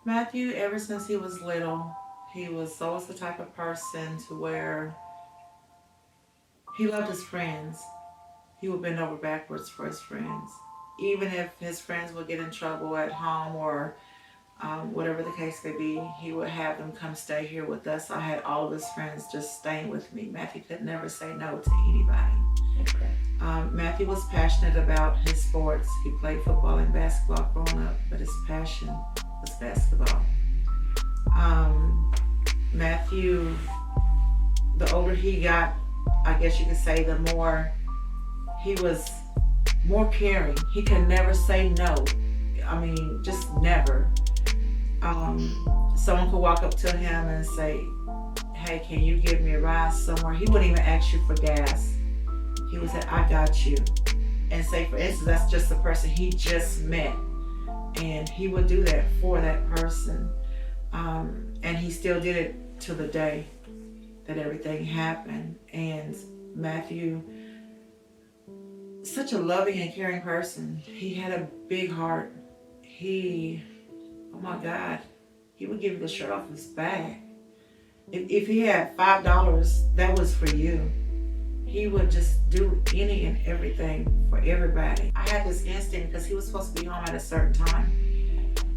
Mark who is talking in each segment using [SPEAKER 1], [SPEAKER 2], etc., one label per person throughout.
[SPEAKER 1] Matthew, ever since he was little, he was always the type of person to where he loved his friends. He would bend over backwards for his friends. Even if his friends would get in trouble at home or whatever the case may be, he would have them come stay here with us. I had all of his friends just staying with me. Matthew could never say no to anybody.
[SPEAKER 2] Okay.
[SPEAKER 1] Matthew was passionate about his sports. He played football and basketball growing up, but his passion was basketball. Matthew, the older he got, I guess you could say, the more he was more caring. He could never say no. I mean, just never. Someone could walk up to him and say, "Hey, can you give me a ride somewhere?" He wouldn't even ask you for gas. He would say, "I got you." And say, for instance, that's just the person he just met. And he would do that for that person. And he still did it to the day that everything happened. And Matthew, such a loving and caring person. He had a big heart. Oh my God, he would give you the shirt off his back. If he had $5, that was for you. He would just do any and everything for everybody. I had this instinct because he was supposed to be home at a certain time.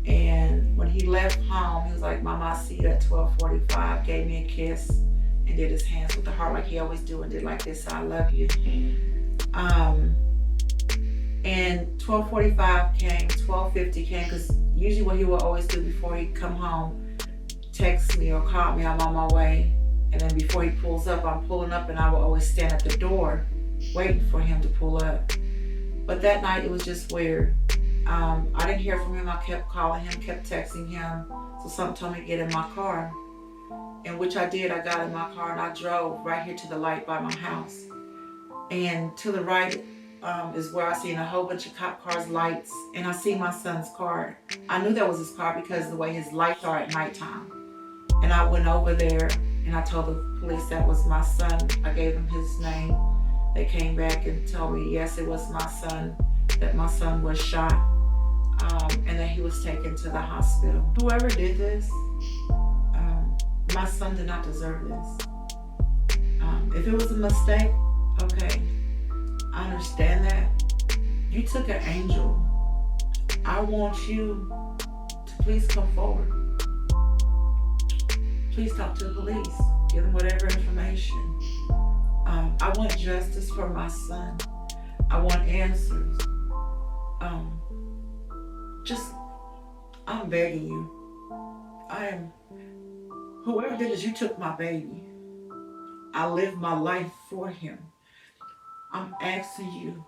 [SPEAKER 1] And when he left home, he was like, "Mama, I see you at 12:45, gave me a kiss and did his hands with the heart like he always do and did like this, "I love you." And 12:45 came, 12:50 came, because usually what he would always do before he'd come home, text me or call me, "I'm on my way." And then before he pulls up, I'm pulling up, and I will always stand at the door waiting for him to pull up. But that night it was just weird. I didn't hear from him. I kept calling him, kept texting him. So something told me to get in my car. And which I did. I got in my car and I drove right here to the light by my house. And to the right is where I seen a whole bunch of cop cars, lights, and I see my son's car. I knew that was his car because of the way his lights are at nighttime. And I went over there and I told the police that was my son. I gave them his name. They came back and told me, yes, it was my son, that my son was shot, and that he was taken to the hospital. Whoever did this, my son did not deserve this. If it was a mistake, okay, I understand that. You took an angel. I want you to please come forward. Please talk to the police. Give them whatever information. I want justice for my son. I want answers. I'm begging you. Whoever did this, you took my baby. I lived my life for him. I'm asking you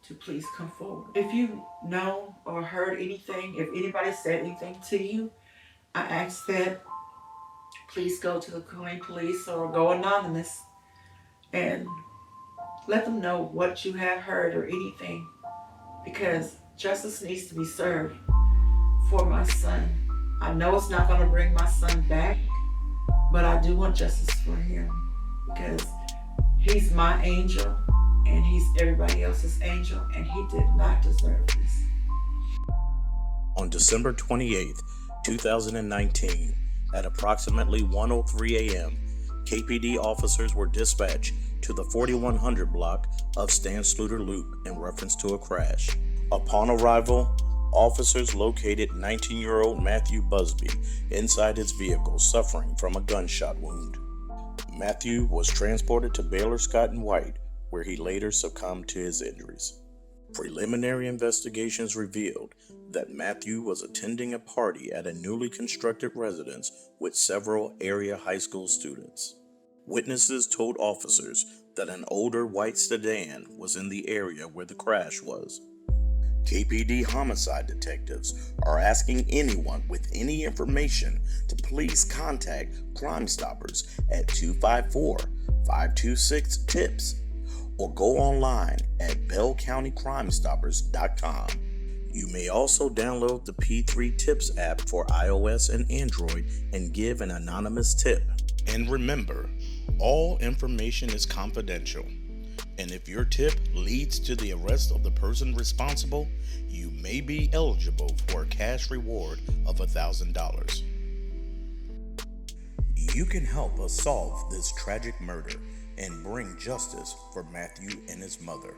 [SPEAKER 1] to please come forward. If you know or heard anything, if anybody said anything to you, I ask that please go to the Cooney Police or go anonymous and let them know what you have heard or anything, because justice needs to be served for my son. I know it's not going to bring my son back, but I do want justice for him because he's my angel and he's everybody else's angel, and he did not deserve this.
[SPEAKER 3] On December 28th, 2019, at approximately 1:03 a.m., KPD officers were dispatched to the 4100 block of Stan Sluter Loop in reference to a crash. Upon arrival, officers located 19-year-old Matthew Busby inside his vehicle suffering from a gunshot wound. Matthew was transported to Baylor Scott and White, where he later succumbed to his injuries. Preliminary investigations revealed that Matthew was attending a party at a newly constructed residence with several area high school students. Witnesses told officers that an older white sedan was in the area where the crash was. KPD homicide detectives are asking anyone with any information to please contact Crime Stoppers at 254-526-TIPS or go online at bellcountycrimestoppers.com. You may also download the P3 Tips app for iOS and Android and give an anonymous tip. And remember, all information is confidential, And if your tip leads to the arrest of the person responsible, you may be eligible for a cash reward of $1,000. You can help us solve this tragic murder and bring justice for Matthew and his mother.